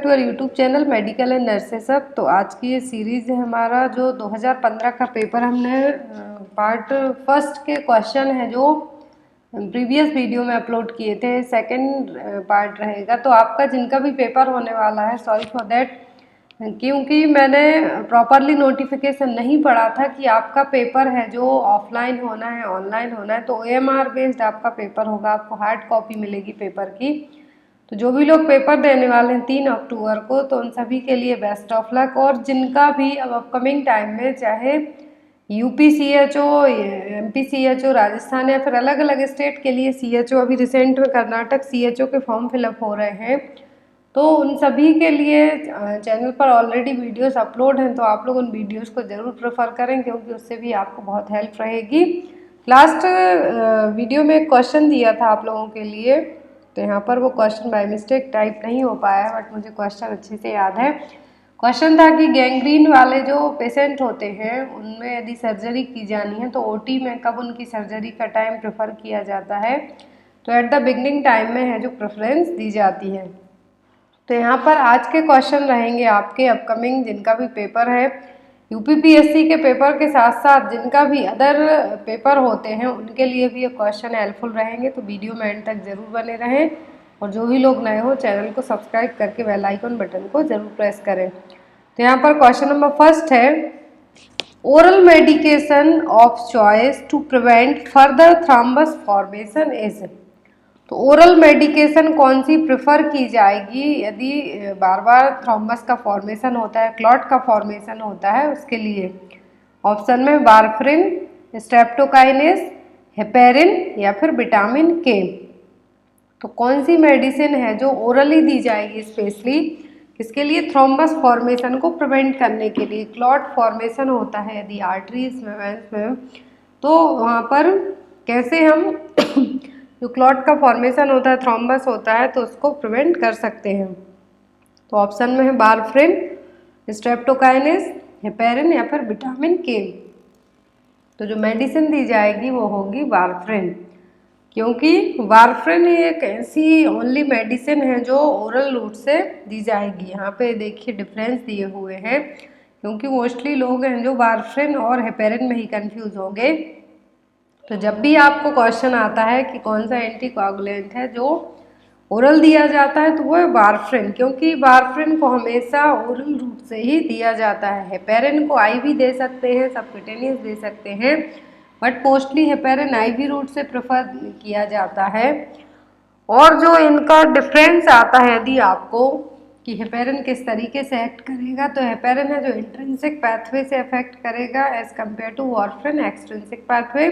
To YouTube channel medical and nurses सब। तो आज की ये सीरीज़ है हमारा जो 2015 का पेपर हमने पार्ट फर्स्ट के क्वेश्चन है जो प्रीवियस वीडियो में अपलोड किए थे, सेकंड पार्ट रहेगा। तो आपका जिनका भी पेपर होने वाला है, सॉरी फॉर दैट, क्योंकि मैंने प्रॉपरली नोटिफिकेशन नहीं पढ़ा था कि आपका पेपर है जो ऑफलाइन होना है ऑनलाइन होना है। तो OMR बेस्ड आपका पेपर होगा, आपको हार्ड कॉपी मिलेगी पेपर की। तो जो भी लोग पेपर देने वाले हैं 3 अक्टूबर को, तो उन सभी के लिए बेस्ट ऑफ लक। और जिनका भी अब अपकमिंग टाइम में चाहे UP CHO, MP CHO Rajasthan या फिर अलग अलग स्टेट के लिए CHO, अभी रिसेंट में कर्नाटक CHO के फॉर्म फिलअप हो रहे हैं, तो उन सभी के लिए चैनल पर ऑलरेडी वीडियोस अपलोड हैं। तो आप लोग उन वीडियोस को ज़रूर प्रेफर करें, क्योंकि उससे भी आपको बहुत हेल्प रहेगी। लास्ट वीडियो में एक क्वेश्चन दिया था आप लोगों के लिए, तो यहाँ पर वो क्वेश्चन बाय मिस्टेक टाइप नहीं हो पाया, बट मुझे क्वेश्चन अच्छे से याद है। क्वेश्चन था कि गैंग्रीन वाले जो पेशेंट होते हैं उनमें यदि सर्जरी की जानी है तो OT में कब उनकी सर्जरी का टाइम प्रेफर किया जाता है। तो एट द बिगनिंग टाइम में है जो प्रेफरेंस दी जाती है। तो यहाँ पर आज के क्वेश्चन रहेंगे आपके अपकमिंग जिनका भी पेपर है UPPSC के पेपर के साथ साथ जिनका भी अदर पेपर होते हैं उनके लिए भी ये क्वेश्चन हेल्पफुल रहेंगे। तो वीडियो में एंड तक जरूर बने रहें, और जो भी लोग नए हो चैनल को सब्सक्राइब करके बेल आइकन बटन को जरूर प्रेस करें। तो यहाँ पर क्वेश्चन नंबर फर्स्ट है, oral medication of choice to prevent further thrombus formation is. तो ओरल मेडिकेशन कौन सी प्रेफर की जाएगी यदि बार बार थ्रोम्बस का फॉर्मेशन होता है, क्लॉट का फॉर्मेशन होता है उसके लिए। ऑप्शन में वारफरिन, स्ट्रेप्टोकाइनेस, हेपेरिन या फिर विटामिन K। तो कौन सी मेडिसिन है जो ओरली दी जाएगी स्पेशली किसके लिए? थ्रोम्बस फॉर्मेशन को प्रिवेंट करने के लिए। क्लॉट फॉर्मेशन होता है यदि आर्टरीज में, वेंस में, तो वहाँ पर कैसे हम जो क्लॉट का फॉर्मेशन होता है, थ्रोम्बस होता है, तो उसको प्रिवेंट कर सकते हैं। तो ऑप्शन में है वारफरिन, स्ट्रेप्टोकाइनेस, हेपेरिन या फिर विटामिन K। तो जो मेडिसिन दी जाएगी वो होगी वारफरिन, क्योंकि वारफरिन एक ऐसी ओनली मेडिसिन है जो ओरल रूट से दी जाएगी। यहाँ पे देखिए डिफरेंस दिए हुए हैं, क्योंकि मोस्टली लोग हैं जो वारफरिन और हेपेरिन में ही कंफ्यूज होंगे। तो जब भी आपको क्वेश्चन आता है कि कौन सा एंटीकोआगुलेंट है जो ओरल दिया जाता है, तो वो है वारफरिन, क्योंकि वारफरिन को हमेशा ओरल रूट से ही दिया जाता है। हेपेरिन को IV दे सकते हैं, सबक्यूटेनियस दे सकते हैं, but mostly heparin IV route से प्रेफर किया जाता है। और जो इनका डिफरेंस आता है यदि आपको कि हेपेरिन किस तरीके से एक्ट करेगा, तो हेपेरिन है जो इंट्रिंसिक पाथवे से अफेक्ट करेगा as compare to warfarin extrinsic pathway.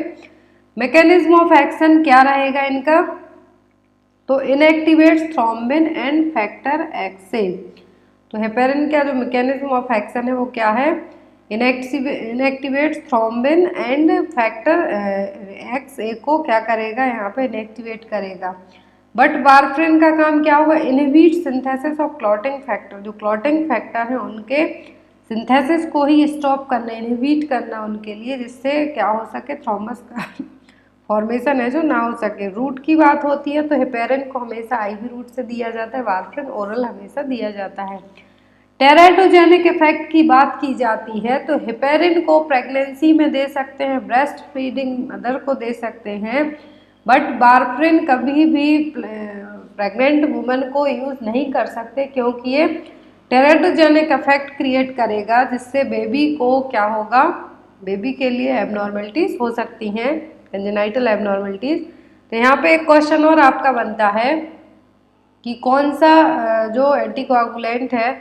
Mechanism of action क्या रहेगा इनका? तो inactivates thrombin and factor XA। तो हेपेरिन का जो मैकेनिज्म ऑफ एक्शन है वो क्या है? Inactivates thrombin and factor XA को क्या करेगा? यहाँ पे इनएक्टिवेट करेगा। बट वारफरिन का काम क्या होगा? Inhibit synthesis of clotting factor. जो क्लॉटिंग फैक्टर है उनके सिंथेसिस को ही स्टॉप करना, इनहिबिट करना उनके लिए, जिससे क्या हो सके? थ्रोम्बस का फॉर्मेशन है जो ना हो सके। रूट की बात होती है तो हेपेरिन को हमेशा IV रूट से दिया जाता है, वारफरिन ओरल हमेशा दिया जाता है। टेराटोजेनिक इफेक्ट की बात की जाती है तो हेपेरिन को प्रेगनेंसी में दे सकते हैं, ब्रेस्ट फीडिंग मदर को दे सकते हैं, बट वारफरिन कभी भी प्रेग्नेंट वुमेन को यूज़ नहीं कर सकते, क्योंकि ये टेराटोजेनिक इफेक्ट क्रिएट करेगा, जिससे बेबी को क्या होगा? बेबी के लिए एबनॉर्मलिटीज हो सकती हैं, कंजेनाइटल एबनॉर्मलिटीज। तो यहाँ पे एक क्वेश्चन और आपका बनता है कि कौन सा जो एंटीकोआगुलेंट है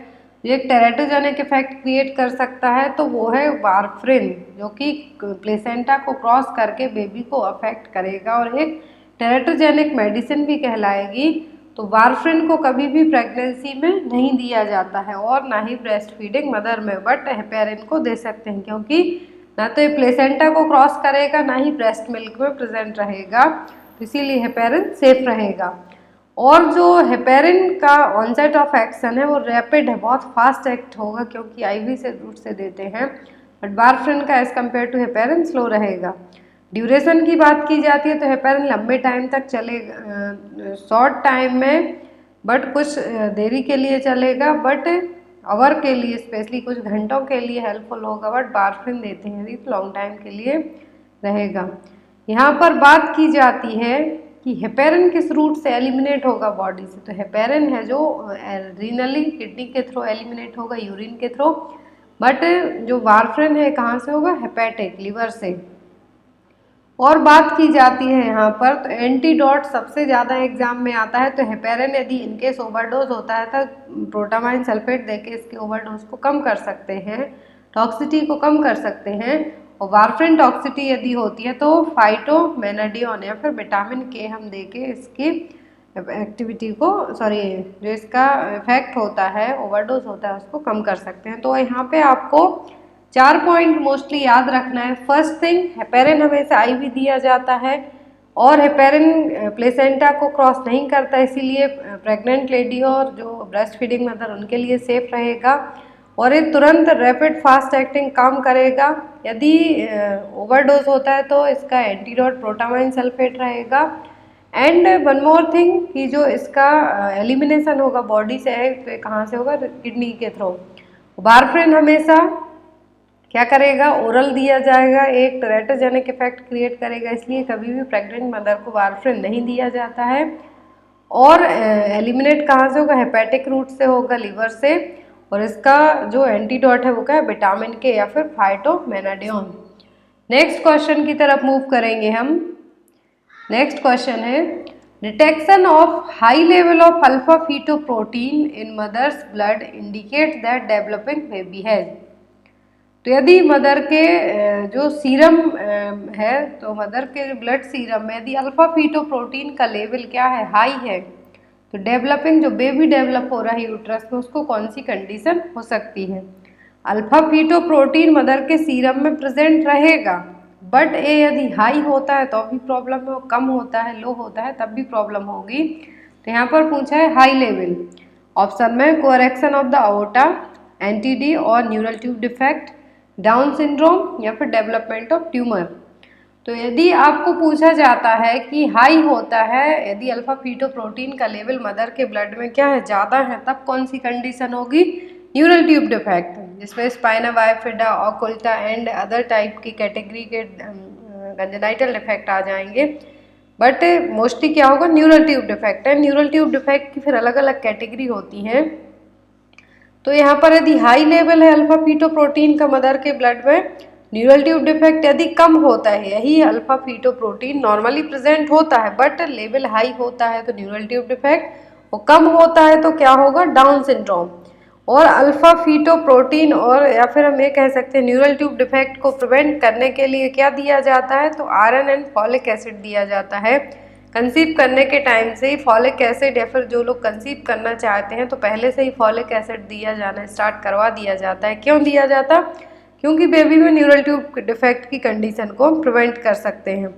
जो एक टेराटोजेनिक इफेक्ट क्रिएट कर सकता है, तो वो है वारफरिन, जो कि प्लेसेंटा को क्रॉस करके बेबी को अफेक्ट करेगा और एक टेराटोजेनिक मेडिसिन भी कहलाएगी। तो वारफरिन को कभी भी प्रेगनेंसी में नहीं दिया जाता है और ना ही ब्रेस्ट फीडिंग मदर में, बट हेपेरिन को दे सकते हैं, क्योंकि ना तो ये प्लेसेंटा को क्रॉस करेगा ना ही ब्रेस्ट मिल्क में प्रेजेंट रहेगा, तो इसीलिए हेपेरिन सेफ रहेगा। और जो हेपेरिन का ऑनसेट ऑफ एक्शन है वो रैपिड है, बहुत फास्ट एक्ट होगा, क्योंकि IV से रूट से देते हैं, बट वारफरिन का as compare to heparin slow रहेगा। ड्यूरेशन की बात की जाती है तो हेपेरिन लंबे टाइम तक चलेगा, शॉर्ट टाइम में बट कुछ देरी के लिए चलेगा, बट आवर के लिए स्पेशली कुछ घंटों के लिए हेल्पफुल होगा, बट वारफेरिन देते हैं तो लॉन्ग टाइम के लिए रहेगा। यहाँ पर बात की जाती है कि हेपेरिन किस रूट से एलिमिनेट होगा बॉडी से, तो हेपेरिन है जो रीनली किडनी के थ्रू एलिमिनेट होगा, यूरिन के थ्रू, बट जो वारफेरिन है कहाँ से होगा, हेपेटिक लिवर से। और बात की जाती है यहाँ पर तो एंटीडोट सबसे ज़्यादा एग्जाम में आता है, तो हेपेरिन यदि इनकेस ओवरडोज होता है तो प्रोटामाइन सल्फेट देके इसके ओवरडोज को कम कर सकते हैं, टॉक्सिटी को कम कर सकते हैं। और वारफेरिन टॉक्सिटी यदि होती है तो फाइटोमेनाडियोन या फिर विटामिन के हम देके इसकी एक्टिविटी को जो इसका इफेक्ट होता है, ओवरडोज होता है, उसको कम कर सकते हैं। तो यहाँ पे आपको 4 पॉइंट मोस्टली याद रखना है। फर्स्ट थिंग, हेपेरिन हमेशा आईवी दिया जाता है और हेपेरिन प्लेसेंटा को क्रॉस नहीं करता, इसीलिए प्रेग्नेंट लेडी और जो ब्रेस्ट फीडिंग मदर उनके लिए सेफ रहेगा। और ये तुरंत रैपिड फास्ट एक्टिंग काम करेगा। यदि ओवरडोज होता है तो इसका एंटीडोट प्रोटामाइन सल्फेट रहेगा। एंड वन मोर थिंग कि जो इसका एलिमिनेशन होगा बॉडी से है तो कहाँ से होगा, किडनी के थ्रू। वारफेरिन हमेशा क्या करेगा, ओरल दिया जाएगा, एक टेरेटोजेनिक इफेक्ट क्रिएट करेगा, इसलिए कभी भी प्रेग्नेंट मदर को वारफेरिन नहीं दिया जाता है। और एलिमिनेट कहाँ से होगा, हेपेटिक रूट से होगा, लिवर से। और इसका जो एंटीडोट है वो क्या है, विटामिन के या फिर फाइटोमेनाडियोन। नेक्स्ट क्वेश्चन की तरफ मूव करेंगे हम। नेक्स्ट क्वेश्चन है, detection of high level of alpha fetoprotein in mother's blood indicate that developing baby has. तो यदि मदर के जो सीरम है, तो मदर के ब्लड सीरम में यदि अल्फा फीटोप्रोटीन का लेवल क्या है, हाई है, तो डेवलपिंग जो बेबी डेवलप हो रहा है यूट्रस में उसको कौन सी कंडीशन हो सकती है। अल्फा फीटोप्रोटीन मदर के सीरम में प्रेजेंट रहेगा, बट ये यदि हाई होता है तो भी प्रॉब्लम है, कम होता है, लो होता है तब भी प्रॉब्लम होगी। तो यहाँ पर पूछा है हाई लेवल। ऑप्शन में कोरेक्शन ऑफ द अओर्टा, एनटीडी और neural tube defect, down syndrome या फिर डेवलपमेंट ऑफ ट्यूमर। तो यदि आपको पूछा जाता है कि हाई होता है, यदि अल्फा फीटोप्रोटीन का लेवल मदर के ब्लड में क्या है, ज़्यादा है, तब कौन सी कंडीशन होगी, न्यूरल ट्यूब डिफेक्ट, जिसमें spina bifida, occulta and other type की कैटेगरी के कंजेनाइटल डिफेक्ट आ जाएंगे। बट मोस्टली क्या होगा, न्यूरल ट्यूब डिफेक्ट है। न्यूरल ट्यूब डिफेक्ट की फिर अलग अलग कैटेगरी होती हैं। तो यहाँ पर यदि हाई लेवल है अल्फा फीटोप्रोटीन का मदर के ब्लड में, न्यूरल ट्यूब डिफेक्ट यदि कम होता है, यही अल्फा फीटोप्रोटीन नॉर्मली प्रेजेंट होता है बट लेवल हाई होता है तो न्यूरल ट्यूब डिफेक्ट, और कम होता है तो क्या होगा, डाउन सिंड्रोम। और अल्फा फीटोप्रोटीन और या फिर हम ये कह सकते हैं न्यूरल ट्यूब डिफेक्ट को प्रिवेंट करने के लिए क्या दिया जाता है, तो आयरन एंड फॉलिक एसिड दिया जाता है। कंसीव करने के टाइम से ही फॉलिक एसिड, या फिर जो लोग कंसीव करना चाहते हैं तो पहले से ही फॉलिक एसिड दिया जाना स्टार्ट करवा दिया जाता है। क्यों दिया जाता, क्योंकि बेबी में न्यूरल ट्यूब डिफेक्ट की कंडीशन को हम प्रिवेंट कर सकते हैं।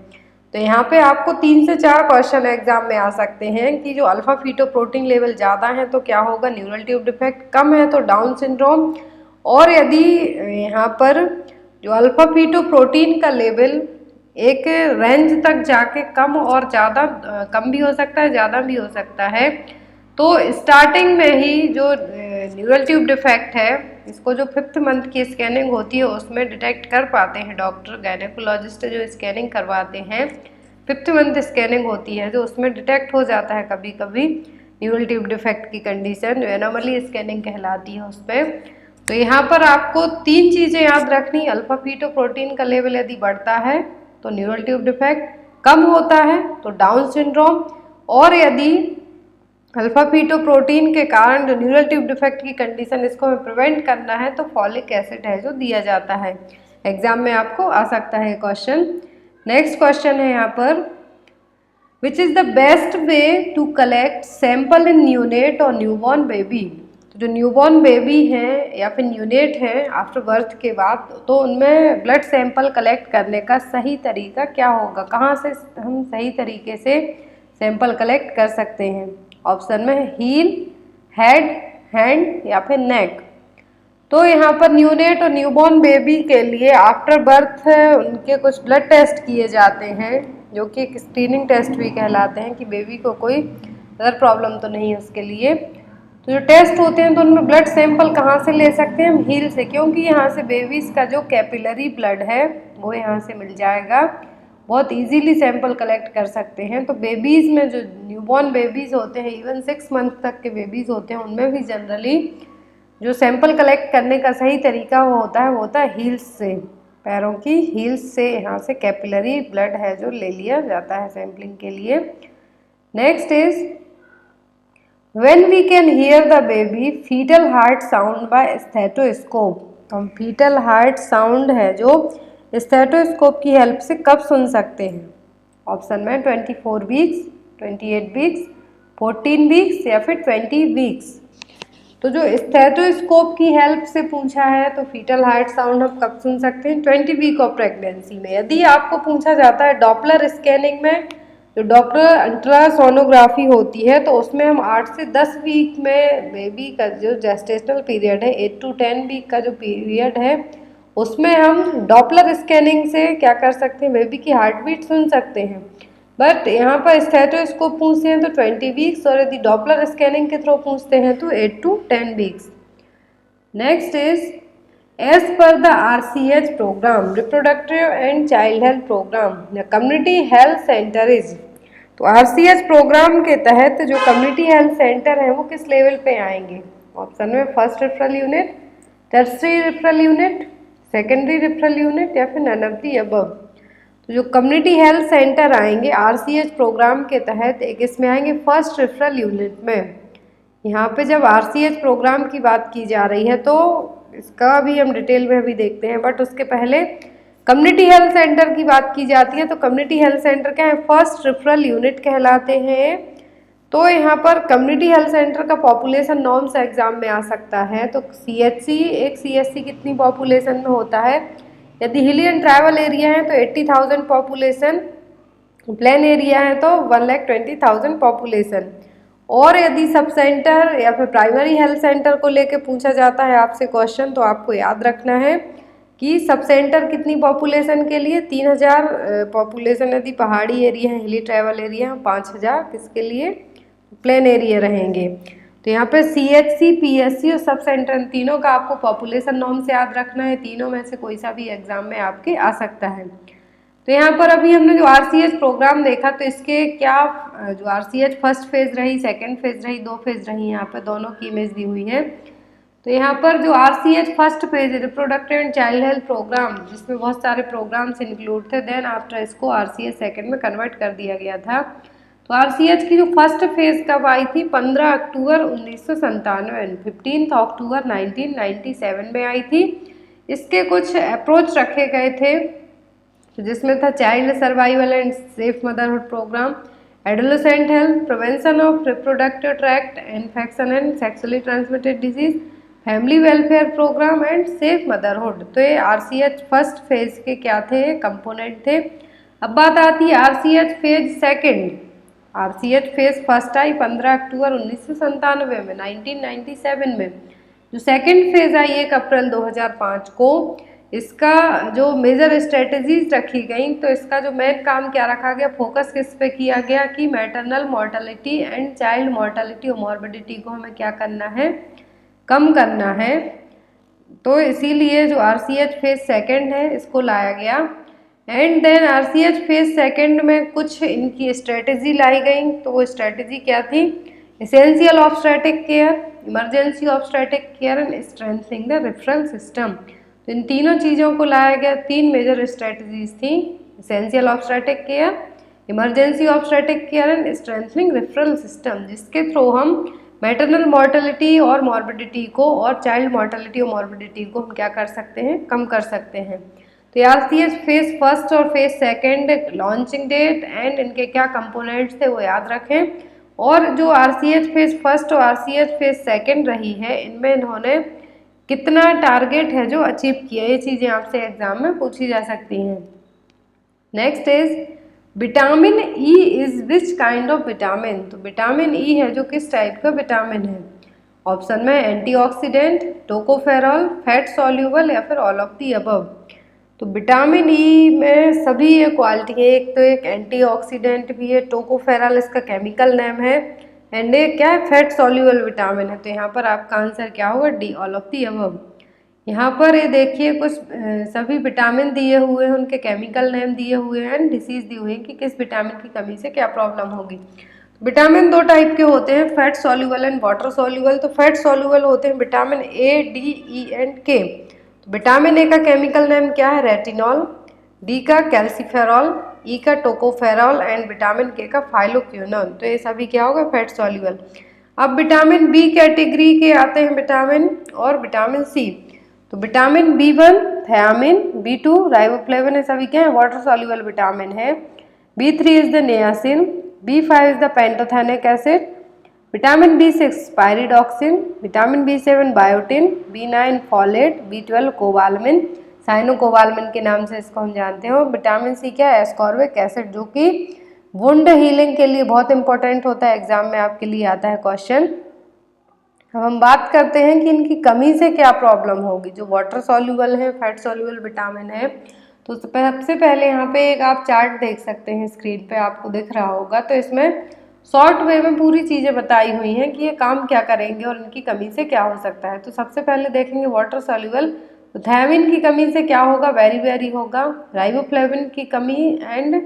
तो यहाँ पे आपको 3 से 4 क्वेश्चन एग्जाम में आ सकते हैं कि जो अल्फा फीटोप्रोटीन लेवल ज़्यादा है तो क्या होगा, न्यूरल ट्यूब डिफेक्ट, कम है तो डाउन सिंड्रोम। और यदि यहाँ पर जो अल्फा फीटोप्रोटीन का लेवल एक रेंज तक जाके कम और ज़्यादा, कम भी हो सकता है, ज़्यादा भी हो सकता है, तो स्टार्टिंग में ही जो न्यूरल ट्यूब डिफेक्ट है इसको जो 5th मंथ की स्कैनिंग होती है उसमें डिटेक्ट कर पाते हैं डॉक्टर, गायनेकोलॉजिस्ट जो स्कैनिंग करवाते हैं। 5th मंथ स्कैनिंग होती है जो उसमें डिटेक्ट हो जाता है कभी कभी न्यूरल ट्यूब डिफेक्ट की कंडीशन, जो एनोमली स्कैनिंग कहलाती है उसमें। तो यहाँ पर आपको 3 चीज़ें याद रखनी, अल्फा फीटोप्रोटीन का लेवल यदि बढ़ता है तो न्यूरल ट्यूब डिफेक्ट, कम होता है तो डाउन सिंड्रोम, और यदि अल्फा फीटोप्रोटीन के कारण जो न्यूरल ट्यूब डिफेक्ट की कंडीशन इसको हमें प्रिवेंट करना है तो फॉलिक एसिड है जो दिया जाता है। एग्जाम में आपको आ सकता है क्वेश्चन। नेक्स्ट क्वेश्चन है यहाँ पर, which is the best way to collect sample in neonate और न्यूबॉर्न बेबी। तो जो न्यूबॉर्न बेबी हैं या फिर न्यूनेट हैं आफ्टर बर्थ के बाद, तो उनमें ब्लड सैंपल कलेक्ट करने का सही तरीका क्या होगा, कहाँ से हम सही तरीके से सैंपल कलेक्ट कर सकते हैं। ऑप्शन में हील, हेड, हैंड या फिर नेक। तो यहाँ पर न्यूनेट और न्यूबॉर्न बेबी के लिए आफ्टर बर्थ उनके कुछ ब्लड टेस्ट किए जाते हैं जो कि एक स्क्रीनिंग टेस्ट भी कहलाते हैं कि बेबी को कोई अदर प्रॉब्लम तो नहीं है उसके लिए। तो जो टेस्ट होते हैं तो उनमें ब्लड सैंपल कहाँ से ले सकते हैं हम? हील से, क्योंकि यहाँ से बेबीज़ का जो कैपिलरी ब्लड है वो यहाँ से मिल जाएगा, बहुत इजीली सैंपल कलेक्ट कर सकते हैं। तो बेबीज़ में जो न्यूबॉर्न बेबीज़ होते हैं, इवन 6 मंथ तक के बेबीज़ होते हैं, उनमें भी जनरली जो सैंपल कलेक्ट करने का सही तरीका वो होता है हील्स से, पैरों की हील्स से यहाँ से कैपिलरी ब्लड है जो ले लिया जाता है सैम्पलिंग के लिए। Next is when we can hear the baby fetal heart sound by stethoscope. तो हम फीटल हार्ट साउंड है जो स्टेथोस्कोप की हेल्प से कब सुन सकते हैं? ऑप्शन में 24 वीक्स, 28 वीक्स, 14 वीक्स या फिर 20 वीक्स। तो जो स्टेथोस्कोप की हेल्प से पूछा है तो फीटल हार्ट साउंड हम कब सुन सकते हैं? 20 वीक ऑफ प्रेगनेंसी में। यदि आपको पूछा जाता है डॉपलर स्कैनिंग में, जो डॉपलर अल्ट्रासोनोग्राफी होती है, तो उसमें हम 8 से 10 वीक में बेबी का जो जेस्टेशनल पीरियड है, 8 to 10 वीक का जो पीरियड है, उसमें हम डॉपलर स्कैनिंग से क्या कर सकते हैं? बेबी की हार्ट बीट सुन सकते हैं। बट यहाँ पर स्टेथोस्कोप पूछते हैं तो 20 वीक्स, और यदि डॉपलर स्कैनिंग के थ्रू पूछते हैं तो 8 to 10 weeks. Next is as per the RCH programme, reproductive and child health programme, community health centre is. तो RCH प्रोग्राम के तहत जो कम्युनिटी हेल्थ सेंटर है वो किस लेवल पे आएंगे? ऑप्शन में first referral unit, tertiary referral unit, secondary referral unit या फिर नन ऑफ द अबव। तो जो कम्युनिटी हेल्थ सेंटर आएंगे RCH प्रोग्राम के तहत, एक इसमें आएंगे फर्स्ट रेफरल यूनिट में। यहाँ पे जब RCH प्रोग्राम की बात की जा रही है तो इसका भी हम डिटेल में भी देखते हैं, बट उसके पहले कम्युनिटी हेल्थ सेंटर की बात की जाती है। तो कम्युनिटी हेल्थ सेंटर क्या है? फर्स्ट रेफरल यूनिट कहलाते हैं। तो यहाँ पर कम्युनिटी हेल्थ सेंटर का पॉपुलेशन नॉर्म्स एग्जाम में आ सकता है। तो CHC, एक CHC कितनी पॉपुलेशन में होता है? यदि हिली एंड ट्राइबल एरिया है तो 80,000 पॉपुलेशन, प्लेन एरिया है तो 1,20,000 पॉपुलेशन। और यदि सब सेंटर या फिर प्राइमरी हेल्थ सेंटर को लेके पूछा जाता है आपसे क्वेश्चन, तो आपको याद रखना है कि सब सेंटर कितनी पॉपुलेशन के लिए? 3,000 पॉपुलेशन यदि पहाड़ी एरिया है, हिली ट्राइबल एरिया है, 5,000 किसके लिए? प्लेन एरिया रहेंगे। तो यहाँ पे CHC, PSC और सब सेंटर, तीनों का आपको पॉपुलेशन नॉर्म से याद रखना है। तीनों में से कोई सा भी एग्जाम में आपके आ सकता है। तो यहाँ पर अभी हमने जो RCH प्रोग्राम देखा, तो इसके क्या जो RCH फर्स्ट फेज रही, सेकेंड फेज रही, 2 फेज रही, यहाँ पर दोनों की इमेज दी हुई है। तो यहाँ पर जो RCH फर्स्ट फेज है, reproductive and child health programme, जिसमें बहुत सारे प्रोग्राम्स इंक्लूड थे, देन आफ्टर इसको RCH सेकेंड में कन्वर्ट कर दिया गया था। तो RCH की जो फर्स्ट फेज कब आई थी? 15 अक्टूबर 1997, 15 अक्टूबर 1997 में आई थी। इसके कुछ अप्रोच रखे गए थे, जिसमें था child survival and safe motherhood programme, adolescent health, prevention of reproductive tract infection and sexually transmitted disease, family welfare programme and safe motherhood. तो ये RCH फर्स्ट फेज के क्या थे? कंपोनेंट थे। अब बात आती है RCH phase second. RCH phase first आई 15 अक्टूबर 1997 में, 1997 में। जो सेकेंड फेज आई 1 अप्रैल 2005 को। इसका जो मेजर स्ट्रेटजीज रखी गई, तो इसका जो मेन काम क्या रखा गया? फोकस किस पे किया गया कि maternal mortality and child mortality और मॉर्बिडिटी को हमें क्या करना है? कम करना है। तो इसीलिए जो RCH फेज सेकेंड है इसको लाया गया। And then RCH phase second में कुछ इनकी स्ट्रेटेजी लाई गई। तो वो स्ट्रेटेजी क्या थी? Essential obstetric care, emergency obstetric care and strengthening the referral system. तो इन तीनों चीज़ों को लाया गया। 3 मेजर स्ट्रेटजीज थी, essential obstetric care, emergency obstetric care and strengthening referral system, जिसके थ्रू हम मैटरनल मॉर्टेलिटी और मॉर्बिडिटी को और चाइल्ड मॉर्टेलिटी और मॉर्बिडिटी को हम क्या कर सकते हैं? कम कर सकते हैं। तो RCH फेज फर्स्ट और phase second, launching date and इनके क्या कंपोनेंट्स थे वो याद रखें। और जो RCH फेज फर्स्ट और RCH फेज सेकेंड रही है, इनमें इन्होंने कितना टारगेट है जो अचीव किया, ये चीज़ें आपसे एग्जाम में पूछी जा सकती हैं। Next is vitamin E is which kind of vitamin. तो विटामिन E है जो किस टाइप का विटामिन है? ऑप्शन में एंटीऑक्सीडेंट, टोकोफेरॉल, फैट सॉल्यूबल या फिर ऑल ऑफ दी अबव। तो विटामिन E में सभी ये क्वालिटी है। एक तो एक एंटीऑक्सीडेंट भी है, टोकोफेरॉल इसका केमिकल नेम है, एंड ये क्या है, फैट सॉल्युबल विटामिन है। तो यहाँ पर आपका आंसर क्या होगा, D, all of the above. यहाँ पर ये देखिए कुछ सभी विटामिन दिए हुए हैं, उनके केमिकल नेम दिए हुए हैं, डिसीज दी हुई है कि किस विटामिन की कमी से क्या प्रॉब्लम होगी। विटामिन दो टाइप के होते हैं, fat soluble and water soluble. तो फैट सॉल्युबल होते हैं vitamin A, D, E and के। तो विटामिन ए का केमिकल नेम क्या है, रेटिनॉल, डी का कैल्सीफेरॉल, ई का टोकोफेरॉल एंड विटामिन के का फाइलोक्विनोन। तो ये सभी क्या होगा, फैट सॉल्युबल। अब विटामिन बी कैटेगरी के आते हैं विटामिन और विटामिन सी। तो विटामिन बी1 थायामिन, बी2 राइबोफ्लेविन, ये सभी क्या है, वाटर सॉल्युबल विटामिन है। B3 is the niacin, B5 is the pantothenic acid, vitamin B6 pyridoxine, vitamin बी7 biotin, बी9 folate, B12 cobalamin, cyanocobalamin के नाम से इसको हम जानते हैं। और विटामिन सी क्या है, एस्कॉर्बिक एसिड, जो कि वुंड हीलिंग के लिए बहुत इंपॉर्टेंट होता है, एग्जाम में आपके लिए आता है क्वेश्चन। अब हम बात करते हैं कि इनकी कमी से क्या प्रॉब्लम होगी। जो वाटर सॉल्युबल है, फैट सॉल्युबल विटामिन है, तो सबसे पहले यहाँ पे एक आप चार्ट देख सकते हैं, स्क्रीन पे आपको दिख रहा होगा। तो इसमें शॉर्ट वे में पूरी चीज़ें बताई हुई हैं कि ये काम क्या करेंगे और इनकी कमी से क्या हो सकता है। तो सबसे पहले देखेंगे वाटर सॉल्युबल। तो थायमिन की कमी से क्या होगा, वेरी वेरी होगा। राइबोफ्लेविन की कमी एंड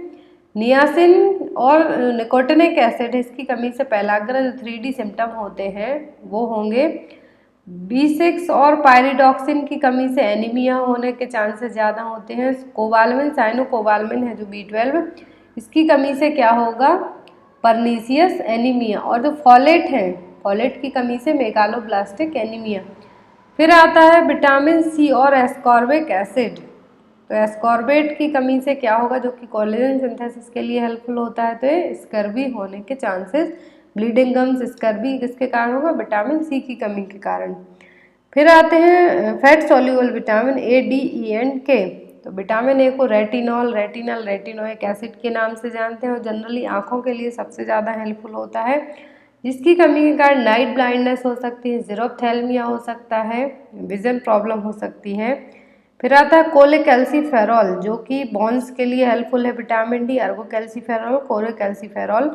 नियासिन और निकोटिनिक एसिड, इसकी कमी से पहलाग्रह जो 3D सिम्टम होते हैं वो होंगे। B6 और पायरिडॉक्सिन की कमी से एनीमिया होने के चांसेस ज़्यादा होते हैं। कोबालमिन, साइनोकोबालमिन है जो B12, इसकी कमी से क्या होगा, परनीसियस एनीमिया। और जो फॉलेट है, फॉलेट की कमी से मेगालोब्लास्टिक एनीमिया। फिर आता है विटामिन सी और एस्कॉर्बिक एसिड। तो एस्कॉर्बेट की कमी से क्या होगा, जो कि कोलेजन सिंथेसिस के लिए हेल्पफुल होता है। तो ये स्कर्वी होने के चांसेस, ब्लीडिंग गम्स, स्कर्वी किसके कारण होगा, विटामिन सी की कमी के कारण। फिर आते हैं fat soluble vitamin A, D, E and के। तो विटामिन ए को रेटिनॉल, रेटिनल, रेटिनोइक एसिड के नाम से जानते हैं और जनरली आँखों के लिए सबसे ज़्यादा हेल्पफुल होता है। जिसकी कमी के कारण नाइट ब्लाइंडनेस हो सकती है, ज़ीरोफ्थेल्मिया हो सकता है, विजन प्रॉब्लम हो सकती है। फिर आता है कोलेकैल्सीफेरॉल, जो कि बोन्स के लिए हेल्पफुल है, विटामिन डी, अर्गोकैल्सीफेरॉल, कोलेकैल्सीफेरॉल।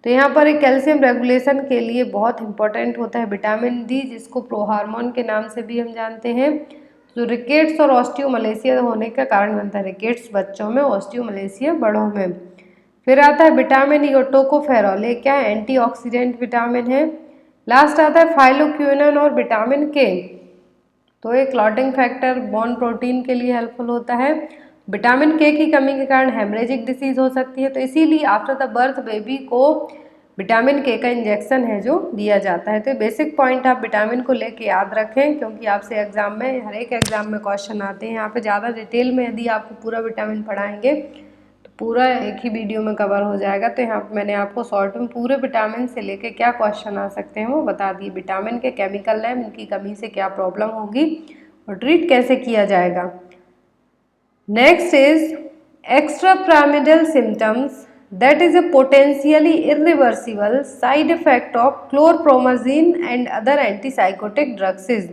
तो यहाँ पर एक कैल्शियम रेगुलेशन के लिए बहुत इंपॉर्टेंट होता है विटामिन डी, जिसको प्रोहार्मोन के नाम से भी हम जानते हैं। जो रिकेट्स और ऑस्टियोमलेशिया होने का कारण बनता है, रिकेट्स बच्चों में, ऑस्टियोमलेशिया बड़ों में। फिर आता है विटामिन ई और टोकोफेरॉल, ये क्या है, एंटीऑक्सीडेंट विटामिन है। लास्ट आता है फाइलोक्विनोन और विटामिन के। तो ये क्लॉटिंग फैक्टर, बोन प्रोटीन के लिए हेल्पफुल होता है। विटामिन के की कमी के कारण हेमरेजिक डिसीज हो सकती है। तो इसीलिए आफ्टर द बर्थ बेबी को विटामिन के का इंजेक्शन है जो दिया जाता है। तो बेसिक पॉइंट आप विटामिन को लेके याद रखें, क्योंकि आपसे एग्जाम में, हर एक एग्जाम में क्वेश्चन आते हैं। यहाँ पे ज़्यादा डिटेल में यदि आपको पूरा विटामिन पढ़ाएंगे तो पूरा एक ही वीडियो में कवर हो जाएगा। तो यहाँ पर मैंने आपको शॉर्ट में पूरे विटामिन से लेके क्या क्वेश्चन आ सकते हैं वो बता दिए। विटामिन के केमिकल नेम, इनकी कमी से क्या प्रॉब्लम होगी और ट्रीट कैसे किया जाएगा। Next is extrapyramidal symptoms, that is a potentially irreversible side effect of chlorpromazine and other antipsychotic drugs is।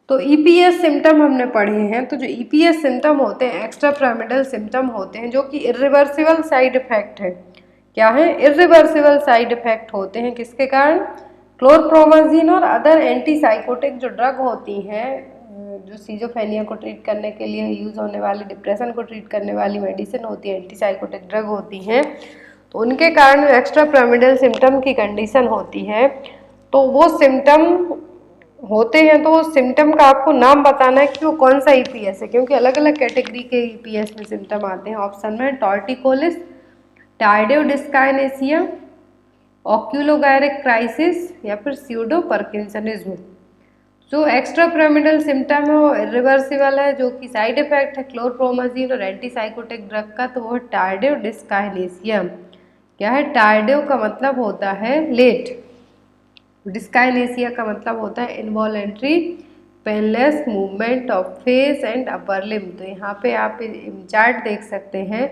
तो EPS सिम्टम हमने पढ़े हैं। तो जो EPS सिम्टम होते हैं, एक्स्ट्राप्यरामिडल सिम्टम होते हैं, जो कि इरिवर्सिबल साइड इफेक्ट है। क्या है, इरिवर्सिबल साइड इफेक्ट होते हैं, किसके कारण, क्लोरप्रोमाजीन और अदर एंटीसाइकोटिक जो ड्रग होती हैं, जो सीजोफ्रेनिया को ट्रीट करने के लिए यूज़ होने वाली, डिप्रेशन को ट्रीट करने वाली मेडिसिन होती है, एंटीसाइकोटिक ड्रग होती हैं। तो उनके कारण एक्स्ट्राप्यरामिडल सिम्टम की कंडीशन होती है। तो वो सिम्टम होते हैं, तो उस सिम्टम का आपको नाम बताना है कि वो कौन सा ईपीएस है, क्योंकि अलग अलग कैटेगरी के ईपीएस में सिम्टम आते हैं। ऑप्शन में टॉर्टिकोलिस, टार्डिव डिस्काइनेसिया, ऑक्यूलोगैरिक क्राइसिस या फिर स्यूडो पार्किंसनिज्म। जो एक्स्ट्राप्यरामिडल सिम्टम है वो इरिवर्सिबल है, जो कि साइड इफेक्ट है क्लोरप्रोमाजीन और एंटीसाइकोटिक ड्रग का, तो वो टार्डिव डिस्काइनेसिया। क्या है, टार्डिव का मतलब होता है लेट, डिस्काइनेसिया का मतलब होता है involuntary painless movement of face and upper limb. तो यहाँ पे आप चार्ट देख सकते हैं।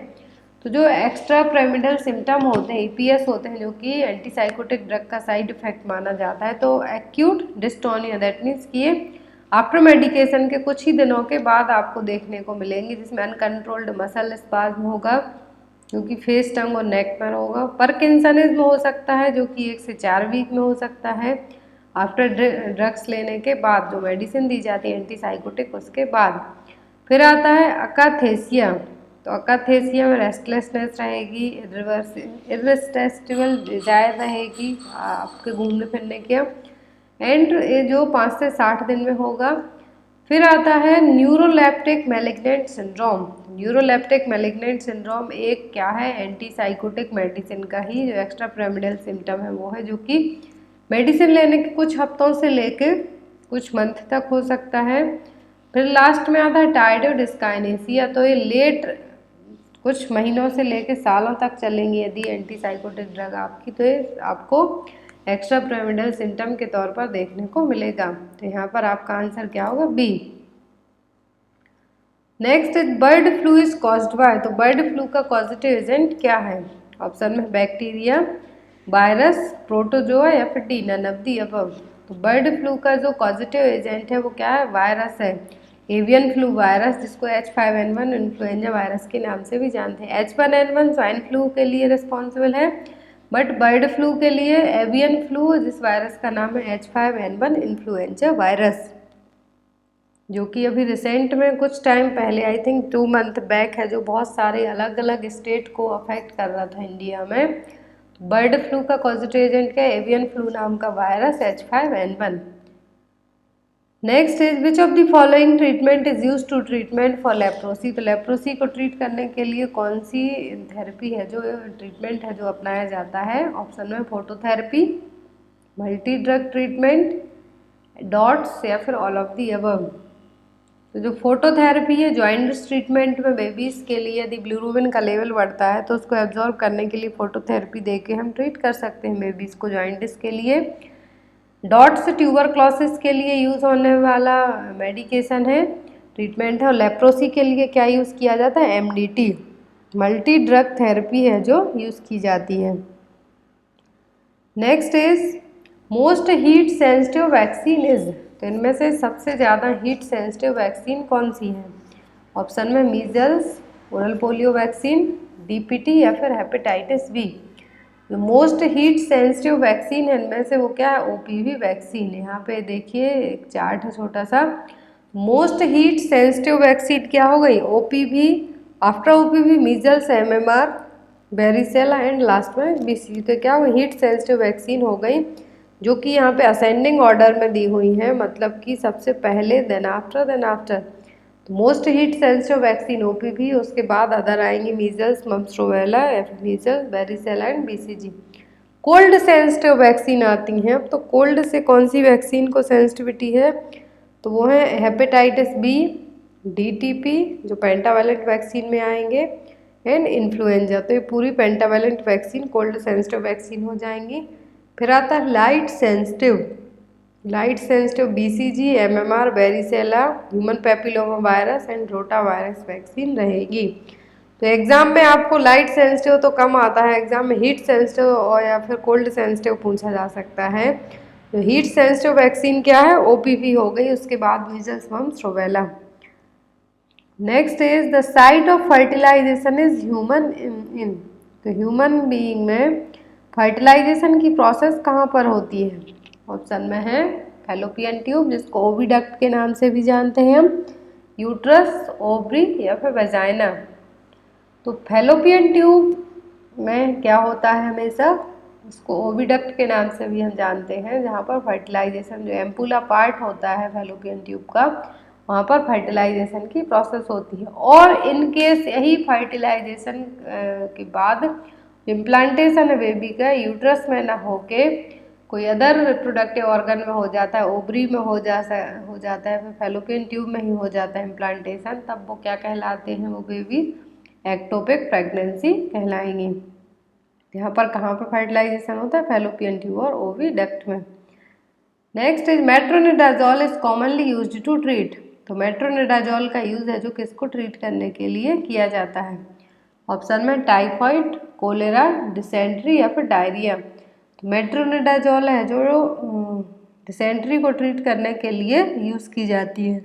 तो जो एक्स्ट्राप्यरामिडल सिम्टम होते हैं, ईपीएस होते हैं, जो कि एंटीसाइकोटिक ड्रग का साइड इफेक्ट माना जाता है। तो एक्यूट डिस्टोनिया, दैट मीन्स कि ये आफ्टर मेडिकेशन के कुछ ही दिनों के बाद आपको देखने को मिलेंगे, जिसमें अनकंट्रोल्ड मसल स्पाज्म होगा, जो कि फेस, टंग और नेक पर होगा। पार्किंसनिज्म हो सकता है जो कि 1 से 4 वीक में हो सकता है आफ्टर ड्रग्स लेने के बाद, जो मेडिसिन दी जाती है एंटीसाइकोटिक उसके बाद। फिर आता है अकाथेसिया। तो अकाथेसिया में रेस्टलेसनेस रहेगी, इर्रेसिस्टिबल डिजायर रहेगी आपके घूमने फिरने के, एंड ये जो 5 से 60 दिन में होगा। फिर आता है neuroleptic malignant syndrome. Neuroleptic malignant syndrome एक क्या है, एंटीसाइकोटिक मेडिसिन का ही जो एक्स्ट्रा पिरामिडल सिम्टम है वो है, जो कि मेडिसिन लेने के कुछ हफ्तों से लेकर कुछ मंथ तक हो सकता है। फिर लास्ट में आता है टायरॉइड डिस्काइनेसिया। तो ये लेट कुछ महीनों से लेकर सालों तक चलेंगी यदि एंटीसाइकोटिक ड्रग आपकी, तो ये आपको एक्स्ट्रा पिरामिडल सिम्टम के तौर पर देखने को मिलेगा। तो यहाँ पर आपका आंसर क्या होगा, B. Next is bird flu is caused by. तो बर्ड फ्लू का कॉजेटिव एजेंट क्या है? ऑप्शन में बैक्टीरिया, वायरस, प्रोटोजोआ या फिर D none of the above. तो बर्ड फ्लू का जो कॉजेटिव एजेंट है वो क्या है, वायरस है। एवियन फ्लू वायरस, जिसको H5N1 इन्फ्लुएंजा वायरस के नाम से भी जानते हैं। H1N1 स्वाइन फ्लू के लिए रिस्पॉन्सिबल है, बट बर्ड फ्लू के लिए एवियन फ्लू, जिस वायरस का नाम है H5N1 इन्फ्लुएंजा वायरस, जो कि अभी रिसेंट में कुछ टाइम पहले, आई थिंक 2 मंथ बैक है, जो बहुत सारे अलग अलग स्टेट को अफेक्ट कर रहा था इंडिया में। बर्ड फ्लू का कॉजेटिव एजेंट क्या है, एवियन फ्लू नाम का virus H5N1। Next is which of the following treatment is use to treatment for leprosy. तो लेप्रोसी को ट्रीट करने के लिए कौन सी थेरेपी है, जो ट्रीटमेंट है जो अपनाया जाता है? ऑप्शन में phototherapy, multi drug treatment, dots या फिर ऑल ऑफ दी अबव। तो जो फोटोथेरेपी है, जॉइंटिस ट्रीटमेंट में बेबीज़ के लिए यदि बिलिरुबिन का लेवल बढ़ता है तो उसको एब्जॉर्ब करने के लिए फोटोथेरेपी दे के हम ट्रीट कर सकते हैं बेबीज़ को जॉइंटिस के लिए। डॉट्स ट्यूबरक्लोसिस के लिए यूज़ होने वाला मेडिकेशन है, ट्रीटमेंट है। और लेप्रोसी के लिए क्या यूज़ किया जाता है, MDT, मल्टी ड्रग थेरेपी है जो यूज़ की जाती है। Next is most heat sensitive vaccine is. तो इनमें से सबसे ज़्यादा हीट सेंसिटिव वैक्सीन कौन सी है? ऑप्शन में measles, oral polio vaccine, DPT या फिर हेपेटाइटिस बी। जो मोस्ट हीट सेंसिटिव वैक्सीन है इनमें से वो क्या है, OPV वैक्सीन। यहाँ पे देखिए एक चार्ट है छोटा सा। मोस्ट हीट सेंसिटिव वैक्सीन क्या हो गई, OPV। After OPV measles, MMR, varicella and last में BCG। तो क्या हो, हीट सेंसिटिव वैक्सीन हो गई, जो कि यहाँ पे असेंडिंग ऑर्डर में दी हुई है, मतलब कि सबसे पहले then after. Most heat sensitive vaccine OPV, उसके बाद अदर आएंगी measles, mumps, rubella, measles, varicella and BCG। Cold sensitive vaccine आती हैं। अब तो कोल्ड से कौन सी वैक्सीन को सेंसिटिविटी है, तो वो है हेपेटाइटिस बी, DTP जो पेंटावेलेंट वैक्सीन में आएंगे, एंड इन्फ्लुएंजा। तो ये पूरी pentavalent vaccine cold sensitive vaccine हो जाएंगी। फिर आता है light sensitive BCG, MMR, varicella, human papilloma virus and rota virus vaccine रहेगी। तो एग्जाम में आपको लाइट सेंसिटिव तो कम आता है, एग्जाम में हीट सेंसिटिव और या फिर कोल्ड सेंसिटिव पूछा जा सकता है। तो हीट सेंसिटिव वैक्सीन क्या है, OPV हो गई, उसके बाद measles, mumps, rubella. Next is the site of fertilization is human in. तो ह्यूमन बीइंग में फर्टिलाइजेशन की प्रोसेस कहाँ पर होती है? ऑप्शन में है फैलोपियन ट्यूब, जिसको ओविडक्ट के नाम से भी जानते हैं हम, यूट्रस, ओवरी या फिर वेजाइना। तो फैलोपियन ट्यूब में क्या होता है हमेशा, इसको ओविडक्ट के नाम से भी हम जानते हैं, जहाँ पर फर्टिलाइजेशन, जो एम्पुला पार्ट होता है फैलोपियन ट्यूब का, वहाँ पर फर्टिलाइजेशन की प्रोसेस होती है। और इन केस यही फर्टिलाइजेशन के बाद इम्प्लांटेशन है बेबी का, यूट्रस में ना होके कोई अदर रिप्रोडक्टिव ऑर्गन में हो जाता है, ओवरी में हो जाता है, फिर फैलोपियन ट्यूब में ही हो जाता है इम्प्लांटेशन, तब वो क्या कहलाते हैं, वो बेबी एक्टोपिक प्रेगनेंसी कहलाएंगी। यहाँ पर कहाँ पर फर्टिलाइजेशन होता है, फैलोपियन ट्यूब और ओविडक्ट में। Next is metronidazole is commonly used to treat. तो मेट्रोनिडाजोल का यूज़ है जो किसको ट्रीट करने के लिए किया जाता है? ऑप्शन में टाइफाइड, कोलेरा, डिसेंट्री या फिर डायरिया। तो मेट्रोनिडाजोल है जो डिसेंट्री को ट्रीट करने के लिए यूज़ की जाती है।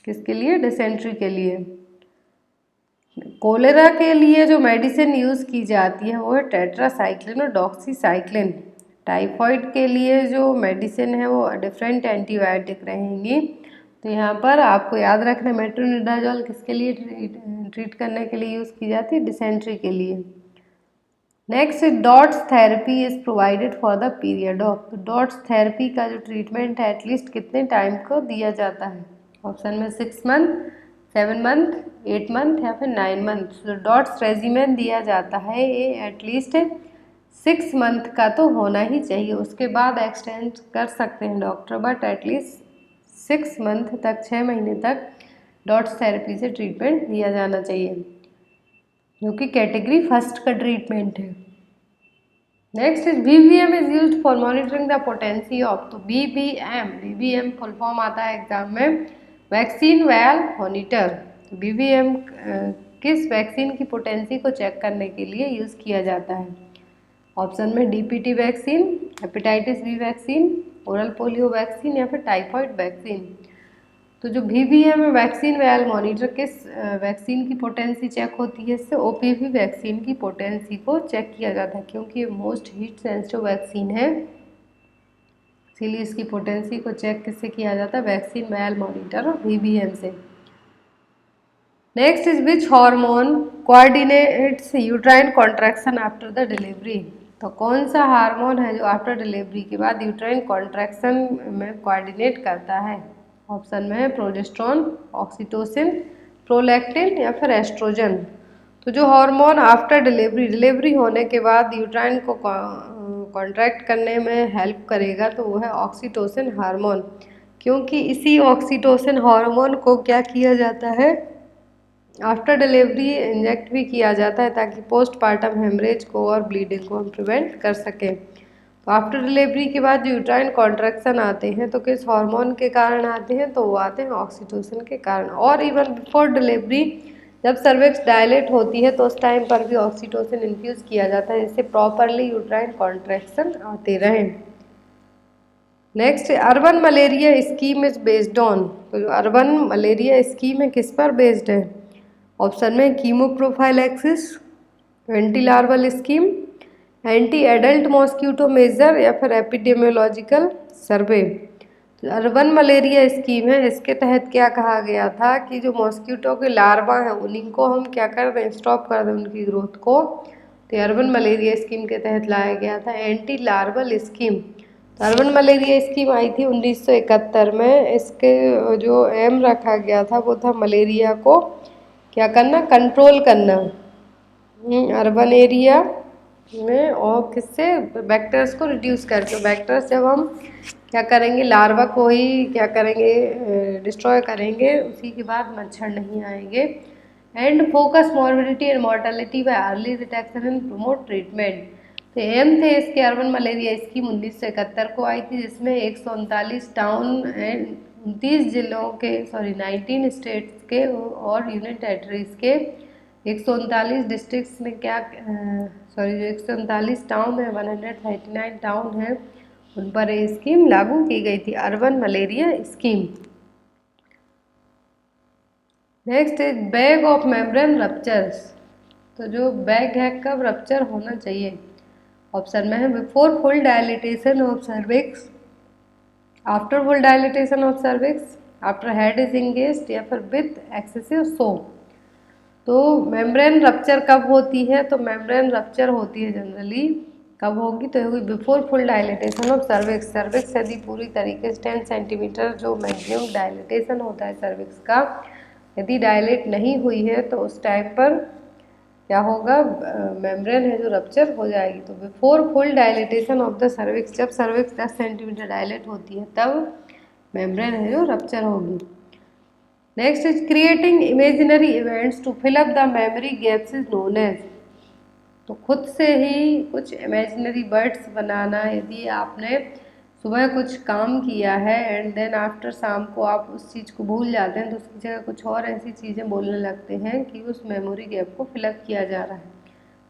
किसके लिए? डिसेंट्री के लिए। कोलेरा के लिए जो मेडिसिन यूज़ की जाती है वो है टेट्रासाइक्लिन और डॉक्सीसाइक्लिन। टाइफाइड के लिए जो मेडिसिन है वो डिफरेंट एंटीबायोटिक रहेंगी। तो यहाँ पर आपको याद रखना, मेट्रोनिडाजोल किसके लिए ट्रीट करने के लिए यूज़ की जाती है? डिसेंट्री के लिए। Next, dots therapy is provided for the period of. Dots therapy का जो ट्रीटमेंट है एटलीस्ट कितने टाइम को दिया जाता है? ऑप्शन में 6 मंथ, 7 मंथ, 8 मंथ या फिर 9 मंथ। तो डॉट्स रेजिमेन दिया जाता है ये एटलीस्ट 6 मंथ का तो होना ही चाहिए, उसके बाद एक्सटेंड कर सकते हैं डॉक्टर, बट एटलीस्ट 6 मंथ तक, 6 महीने तक डॉट्स थेरेपी से ट्रीटमेंट दिया जाना चाहिए, जो कि कैटेगरी फर्स्ट का ट्रीटमेंट है। Next is BBM is used for monitoring the potency of. तो BBM फुल फॉर्म आता है एग्जाम में, वैक्सीन वायल मॉनिटर। BBM किस वैक्सीन की पोटेंसी को चेक करने के लिए यूज़ किया जाता है? ऑप्शन में DPT vaccine, hepatitis B vaccine, oral polio vaccine या फिर टाइफाइड वैक्सीन। तो जो BBM वैक्सीन वायल मॉनिटर किस वैक्सीन की पोटेंसी चेक होती है? इससे OPV वैक्सीन की पोटेंसी को चेक किया जाता है, क्योंकि ये मोस्ट हीट सेंसिटिव वैक्सीन है, इसीलिए इसकी पोटेंसी को चेक किससे किया जाता है? वैक्सीन वायल मॉनिटर और BBM से। Next is which hormone coordinates uterine contraction after the delivery. तो कौन सा हार्मोन है जो आफ्टर डिलीवरी के बाद यूट्राइन कॉन्ट्रैक्शन में कोऑर्डिनेट करता है? ऑप्शन में है प्रोजेस्टेरोन, ऑक्सीटोसिन, प्रोलैक्टिन या फिर एस्ट्रोजन। तो जो हार्मोन आफ्टर डिलीवरी होने के बाद यूट्राइन को कॉन्ट्रैक्ट करने में हेल्प करेगा तो वो है ऑक्सीटोसिन हार्मोन, क्योंकि इसी ऑक्सीटोसिन हार्मोन को क्या किया जाता है? आफ्टर डिलीवरी इंजेक्ट भी किया जाता है, ताकि पोस्टपार्टम हेमरेज को और ब्लीडिंग को हम प्रिवेंट कर सकें। तो आफ्टर डिलीवरी के बाद जो यूट्राइन कॉन्ट्रैक्शन आते हैं तो किस हार्मोन के कारण आते हैं? तो वो आते हैं ऑक्सीटोसिन के कारण। और इवन बिफोर डिलीवरी जब सर्विक्स डायलेट होती है तो उस टाइम पर भी ऑक्सीटोसिन इन्फ्यूज़ किया जाता है, जिससे प्रॉपरली यूट्राइन कॉन्ट्रैक्शन आते रहें। Next, urban malaria scheme is based on. तो जो अर्बन मलेरिया स्कीम है किस पर बेस्ड है? ऑप्शन में chemo prophylaxis, anti larval scheme, anti adult mosquito measure या फिर एपिडेमियोलॉजिकल सर्वे। तो अर्बन मलेरिया स्कीम है, इसके तहत क्या कहा गया था कि जो मॉस्क्यूटो के लार्वा हैं उन्हीं को हम क्या कर दें? स्टॉप कर दें उनकी ग्रोथ को। तो अर्बन मलेरिया स्कीम के तहत लाया गया था एंटी लार्वल स्कीम। तो अर्बन मलेरिया स्कीम आई थी 1971 में। इसके जो एम रखा गया था वो था मलेरिया को क्या करना? कंट्रोल करना अर्बन एरिया में, और किससे? बैक्टीरिया को रिड्यूस करके। बैक्टीरिया जब हम क्या करेंगे? लार्वा को ही क्या करेंगे? डिस्ट्रॉय करेंगे, उसी के बाद मच्छर नहीं आएंगे। And focus morbidity and mortality bye early detection and promote treatment. तो एम थे इसके अर्बन मलेरिया स्कीम 1971 को आई थी, जिसमें 139 टाउन एंड 29 जिलों के 19 स्टेट्स के और यूनियन टेरिटरीज के 139 डिस्ट्रिक्ट्स में क्या जो 139 टाउन है, 139 टाउन है, उन पर ये स्कीम लागू की गई थी, urban malaria scheme. Next is bag of membrane ruptures. तो जो बैग है कब रप्चर होना चाहिए? ऑप्शन में है before full dilatation of cervix, after full dilatation of cervix, after head is engaged या फिर विथ एक्सेसिव सो। तो मेम्ब्रेन रप्चर कब होती है? तो मेम्ब्रेन रप्चर होती है जनरली कब होगी? तो होगी before full dilatation of cervix. Cervix यदि पूरी तरीके से 10 सेंटीमीटर जो मैक्सिमम डायलिटेशन होता है सर्विक्स का, यदि डायलेट नहीं हुई है तो उस टाइम पर क्या होगा? मेम्ब्रेन है जो रप्चर हो जाएगी। तो before full dilatation of the cervix, जब सर्विक्स 10 सेंटीमीटर डायलेट होती है तब मेम्ब्रेन है जो रप्चर होगी। Next is creating imaginary events to fill up the memory gaps is known as. तो खुद से ही कुछ इमेजिनरी वर्ड्स बनाना, यदि आपने सुबह कुछ काम किया है एंड देन आफ्टर शाम को आप उस चीज़ को भूल जाते हैं तो उसकी जगह कुछ और ऐसी चीज़ें बोलने लगते हैं कि उस मेमोरी गैप को फिलअप किया जा रहा है,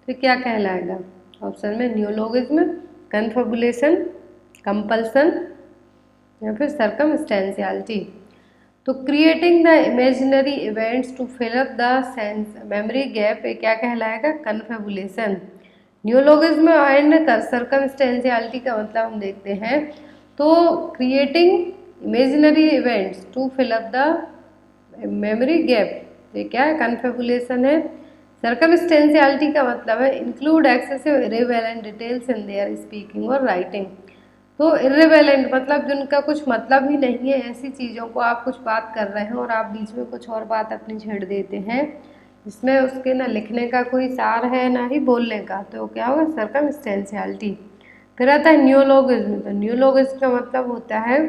तो क्या कहलाएगा? ऑप्शन में न्यूलोगिज्म, कन्फबुलेशन, कंपल्सन या फिर सर्कमस्टेंशियलिटी। तो creating the imaginary events to fill up the sense memory gap ये क्या कहलाएगा? कन्फेबुलेशन। न्यूलोगिज्म एंड सर्कमस्टेंशियलिटी का मतलब हम देखते हैं, तो creating imaginary events to fill up the memory gap ये क्या है? कन्फेबुलेशन है। सर्कमस्टेंशियलिटी का मतलब है include excessive irrelevant details in their speaking और राइटिंग। तो इर्रेलेवेंट मतलब जिनका कुछ मतलब ही नहीं है, ऐसी चीज़ों को आप कुछ बात कर रहे हैं और आप बीच में कुछ और बात अपनी छेड़ देते हैं, जिसमें उसके ना लिखने का कोई सार है ना ही बोलने का, तो क्या होगा? सर्कमस्टेंशियलिटी। फिर आता है न्यूलोगिज्म। तो न्यूलोगिज्म का मतलब होता है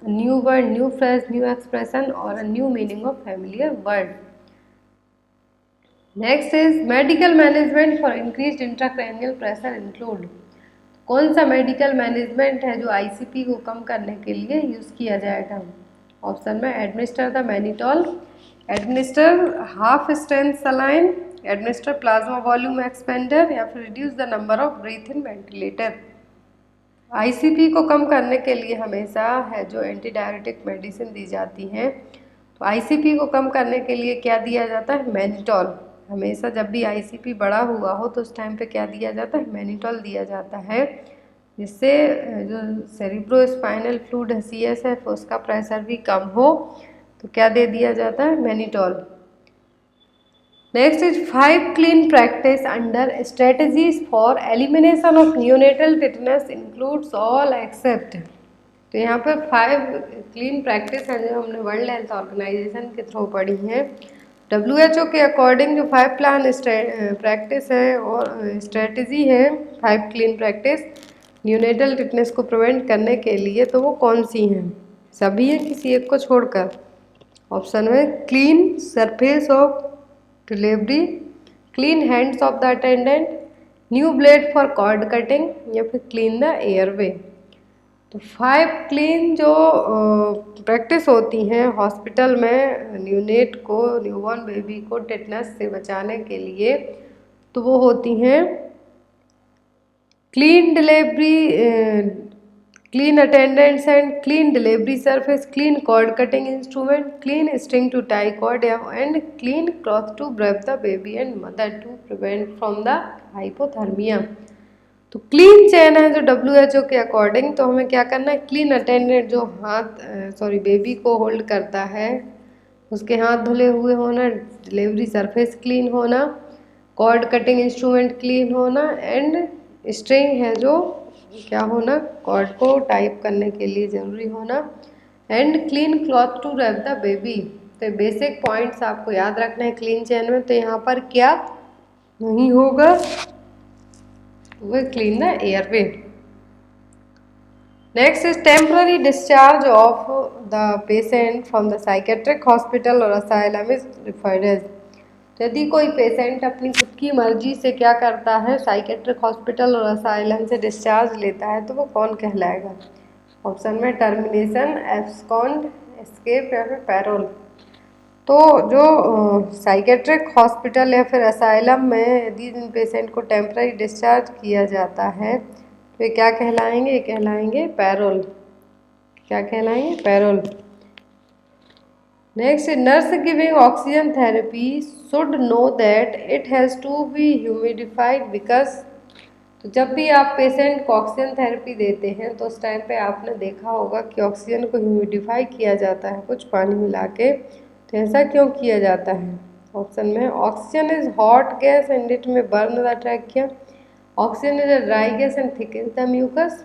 new word, new phrase, new expression और new meaning of familiar word. Next is medical management for increased intracranial pressure include. कौन सा मेडिकल मैनेजमेंट है जो आईसीपी को कम करने के लिए यूज़ किया जाएगा? ऑप्शन में administer the mannitol, administer half strength saline, administer plasma volume expander या फिर reduce the number of breath in ventilator. ICP को कम करने के लिए हमेशा है जो एंटी डायरेटिक मेडिसिन दी जाती हैं, तो आईसीपी को कम करने के लिए क्या दिया जाता है? मैनिटॉल। हमेशा जब भी आईसीपी बड़ा हुआ हो तो उस टाइम पे क्या दिया जाता है? मैनिटॉल दिया जाता है, जिससे जो सेरिब्रोस्पाइनल फ्लूइड है सीएसएफ उसका प्रेशर भी कम हो, तो क्या दे दिया जाता है? Mannitol. Next is 5 clean practice under strategies for elimination of neonatal tetanus includes all except. तो यहाँ पर 5 क्लीन प्रैक्टिस हैं जो हमने वर्ल्ड हेल्थ ऑर्गेनाइजेशन के थ्रू पढ़ी हैं। WHO के अकॉर्डिंग जो 5 प्लान प्रैक्टिस है और स्ट्रेटजी है 5 क्लीन प्रैक्टिस न्यूनेटल टिटनेस को प्रिवेंट करने के लिए, तो वो कौन सी हैं? सभी हैं किसी एक को छोड़कर? ऑप्शन में clean surface of delivery, clean hands of the attendant, new blade for cord cutting या फिर क्लीन द एयरवे। तो 5 क्लीन जो प्रैक्टिस होती हैं हॉस्पिटल में न्यूनेट को, न्यूबॉर्न बेबी को टिटनेस से बचाने के लिए, तो वो होती हैं clean delivery, clean attendants and clean delivery surface, clean cord cutting instrument, clean string to tie cord and clean cloth to wrap the baby and mother to prevent from the hypothermia. तो clean chain है जो WHO के according, तो हमें क्या करना है? Clean attendant जो बेबी को होल्ड करता है उसके हाथ धुले हुए होना, डिलीवरी सरफेस क्लीन होना, कॉर्ड कटिंग इंस्ट्रूमेंट क्लीन होना एंड स्ट्रिंग है जो क्या होना? कॉर्ड को टाइप करने के लिए ज़रूरी होना and clean cloth to wrap the baby. तो बेसिक पॉइंट्स आपको याद रखना है क्लीन चेन में। तो यहाँ पर क्या नहीं होगा? वो clean the airway. Next is temporary discharge of the patient from the psychiatric hospital और असाइलम इज रिफर्ड एज। तो यदि कोई पेशेंट अपनी खुद की मर्जी से क्या करता है? साइकेट्रिक हॉस्पिटल और असाइलम से डिस्चार्ज लेता है, तो वो कौन कहलाएगा? ऑप्शन में टर्मिनेशन, एब्सकॉन्ड, एस्केप या फिर पैरोल। तो जो साइकेट्रिक हॉस्पिटल या फिर असाइलम में यदि जिन पेशेंट को टेम्पररी डिस्चार्ज किया जाता है, तो ये क्या कहलाएंगे? ये कहलाएंगे पैरोल। क्या कहलाएंगे? Parole. Next, nurse giving oxygen therapy should know that it has to be humidified because. तो जब भी आप पेशेंट को ऑक्सीजन थेरेपी देते हैं तो उस टाइम पे आपने देखा होगा कि ऑक्सीजन को ह्यूमिडिफाई किया जाता है कुछ पानी मिला के। तो ऐसा क्यों किया जाता है? ऑप्शन में oxygen is hot gas and it may burn the trachea, oxygen is a dry gas and thickens the mucus,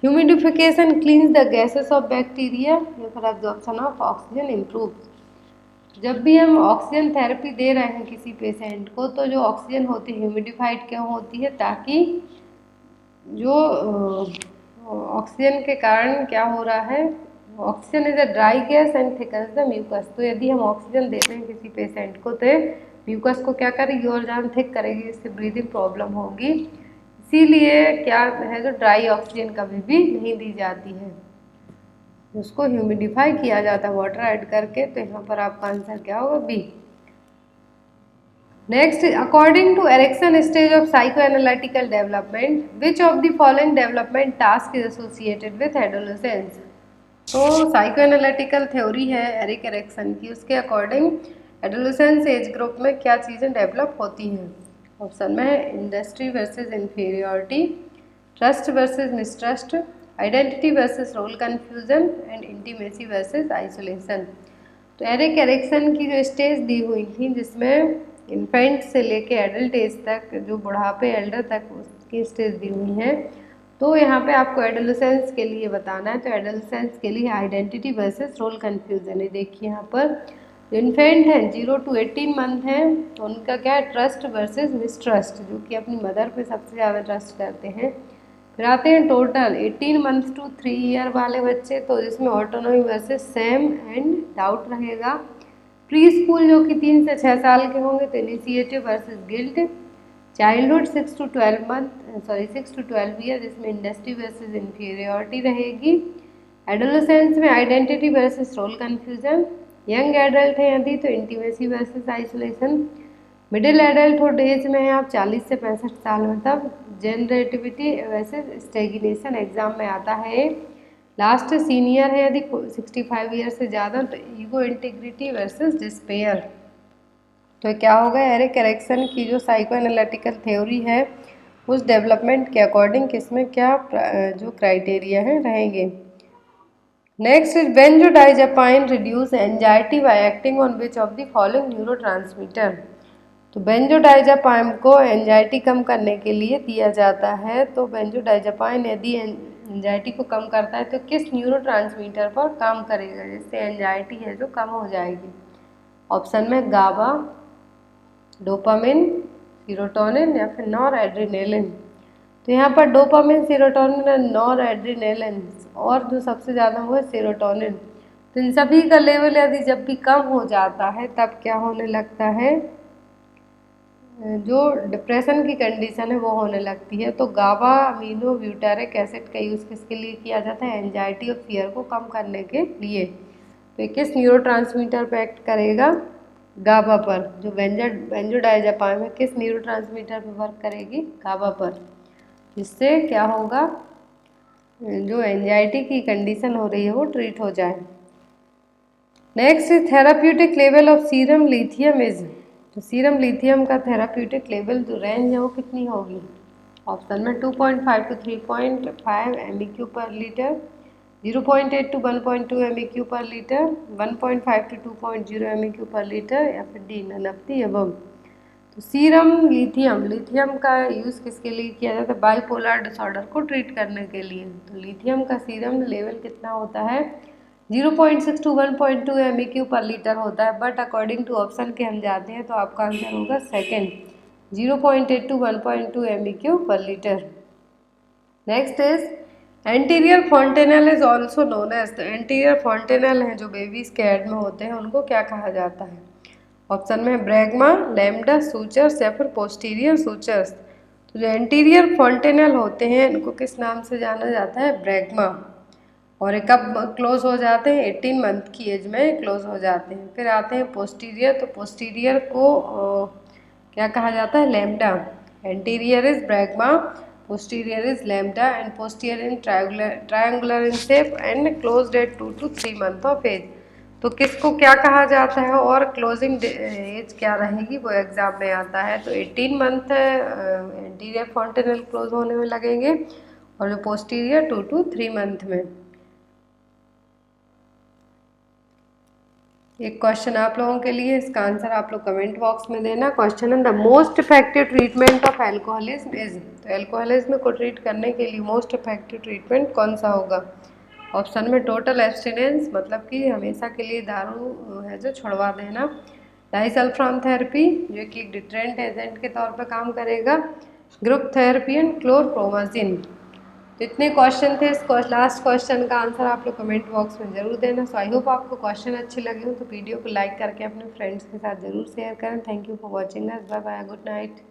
humidification cleans the gases of bacteria या फिर एब्जॉर्प्शन ऑफ ऑक्सीजन इम्प्रूव। जब भी हम ऑक्सीजन थेरेपी दे रहे हैं किसी patient को, तो जो ऑक्सीजन होती है ह्यूमिडिफाइड क्यों होती है? ताकि जो ऑक्सीजन के कारण क्या हो रहा है? Oxygen is a dry gas and thickens the mucus. तो यदि हम ऑक्सीजन देते हैं किसी पेशेंट को तो म्यूकस को क्या करेगी? और ज़्यादा थिक करेगी, इससे ब्रीदिंग प्रॉब्लम होगी। इसीलिए क्या है, जो ड्राई ऑक्सीजन कभी भी नहीं दी जाती है, उसको ह्यूमिडिफाई किया जाता है वाटर ऐड करके। तो यहाँ पर आपका आंसर क्या होगा? B. Next, according to Erikson stage of psycho analytical development which of the following development task is associated with adolescence. तो साइको एनालिटिकल थ्योरी है एरिक एरिक्सन की, उसके अकॉर्डिंग एडोलेसेंस एज ग्रुप में क्या चीज़ें डेवलप होती हैं। ऑप्शन में है industry versus inferiority, trust versus mistrust, identity versus role confusion and intimacy versus isolation. तो एरिक एरिक्सन की जो स्टेज दी हुई थी, जिसमें इन्फेंट से लेके एडल्ट एज तक, जो बुढ़ापे एल्डर तक उसकी स्टेज दी हुई है। तो यहाँ पे आपको एडोलेसेंस के लिए बताना है, तो एडोलेसेंस के लिए आइडेंटिटी वर्सेस रोल कन्फ्यूजन है। देखिए यहाँ पर जो इन्फेंट है 0 to 18 मंथ है, तो उनका क्या है, ट्रस्ट वर्सेस मिसट्रस्ट, जो कि अपनी मदर पे सबसे ज़्यादा ट्रस्ट करते हैं। फिर आते हैं टोटल 18 मंथ टू 3 ईयर वाले बच्चे, तो जिसमें autonomy versus shame and doubt रहेगा। प्री स्कूल जो कि 3 से 6 साल के होंगे, तो initiative versus guilt. Childhood 6 to 12 year, जिसमें इंडस्ट्री वर्सेस इंफीरियरिटी रहेगी। एडोलेसेंस में identity versus role confusion. Young adult है यदि, तो intimacy versus isolation. Middle adulthood age में है आप 40 से 65 साल में, तब जनरेटिविटी वर्सेस स्टेगनेशन एग्जाम में आता है। लास्ट सीनियर है यदि 65 ईयर से ज़्यादा, तो ईगो इंटीग्रिटी वर्सेस डिस्पेयर। तो क्या होगा, एरिक एरिक्सन की जो साइको एनालिटिकल थ्योरी है, उस डेवलपमेंट के अकॉर्डिंग किसमें क्या जो क्राइटेरिया हैं रहेंगे। Next is benzodiazepine reduce anxiety bye acting on which of the following neurotransmitter. तो बेंजोडाइजेपाइन को एंजाइटी कम करने के लिए दिया जाता है। तो बेंजोडाइजेपाइन यदि एंजाइटी को कम करता है, तो किस न्यूरोट्रांसमीटर पर काम करेगा, जिससे एंजाइटी है जो कम हो जाएगी। ऑप्शन में गाबा, डोपामिन, सीरोटोनिन या फिर नॉर एड्रीनेलिन। तो यहाँ पर डोपामिन, सीरोटोनिन और नॉर एड्रीनेलिन, और जो सबसे ज़्यादा हुआ सीरोटोनिन। तो इन सभी का लेवल यदि जब भी कम हो जाता है, तब क्या होने लगता है, जो डिप्रेशन की कंडीशन है वो होने लगती है। तो गाबा अमीनो ब्यूटारिक एसिड का यूज़ किसके लिए किया जाता है, एंजाइटी और फियर को कम करने के लिए। तो किस न्यूरोट्रांसमीटर पर एक्ट करेगा, गाबा पर। जो बेंजोडाइजेपाइन है किस न्यूरोट्रांसमीटर पर वर्क करेगी, गाबा पर, जिससे क्या होगा, जो एंजाइटी की कंडीशन हो रही है वो ट्रीट हो जाए। Next therapeutic level of serum lithium is. तो सीरम लिथियम का थेराप्यूटिक लेवल जो रेंज है वो कितनी होगी। ऑप्शन में 2.5 to 3.5 MEQ per litre, 0.8 to 1.2 MEQ per litre, 1.5 to 2.0 MEQ per litre, या फिर D none of the above. तो सीरम लिथियम का यूज़ किसके लिए किया जाता है, बाइपोलर डिसऑर्डर को ट्रीट करने के लिए। तो लिथियम का सीरम लेवल कितना होता है, 0.6 to 1.2 MEQ पर लीटर होता है। बट अकॉर्डिंग टू ऑप्शन के हम जाते हैं, तो आपका आंसर होगा second, 0.8 to 1.2 MEQ per litre. Next is anterior fontanelle is also known as. तो एंटीरियर फॉन्टेनल है जो बेबीज के हेड में होते हैं, उनको क्या कहा जाता है। ऑप्शन में ब्रैग्मा, लैम्डा सूचर्स या फिर पोस्टीरियर सूचर्स। तो जो एंटीरियर फॉन्टेनल होते हैं, इनको किस नाम से जाना जाता है, ब्रैग्मा। और ये कब क्लोज हो जाते हैं, 18 मंथ की एज में क्लोज हो जाते हैं। फिर आते हैं पोस्टीरियर। तो पोस्टीरियर को क्या कहा जाता है, lambda. Anterior is bregma, posterior is lambda and posterior in triangular in shape and closed at 2 to 3 month of age। तो किसको क्या कहा जाता है और क्लोजिंग एज क्या रहेगी, वो एग्जाम में आता है। तो 18 मंथ एंटीरियर फॉन्टेनल क्लोज होने में लगेंगे, और जो पोस्टीरियर 2 to 3 मंथ में। एक क्वेश्चन आप लोगों के लिए, इसका आंसर आप लोग कमेंट बॉक्स में देना। क्वेश्चन है the most effective treatment of alcoholism is. तो एल्कोहलिज्म को ट्रीट करने के लिए मोस्ट इफेक्टिव ट्रीटमेंट कौन सा होगा। ऑप्शन में टोटल एब्सटिनेंस, मतलब कि हमेशा के लिए दारू है जो छुड़वा देना। डाइसल्फाम थेरेपी, जो कि एक डिटरेंट एजेंट के तौर पर काम करेगा। Group therapy and chlorpromazine. जितने क्वेश्चन थे, इस लास्ट क्वेश्चन का आंसर आप लोग कमेंट बॉक्स में जरूर देना। सो आई होप आपको क्वेश्चन अच्छे लगे हो, तो वीडियो को लाइक करके अपने फ्रेंड्स के साथ जरूर शेयर करें। Thank you for watching us, bye bye, good night.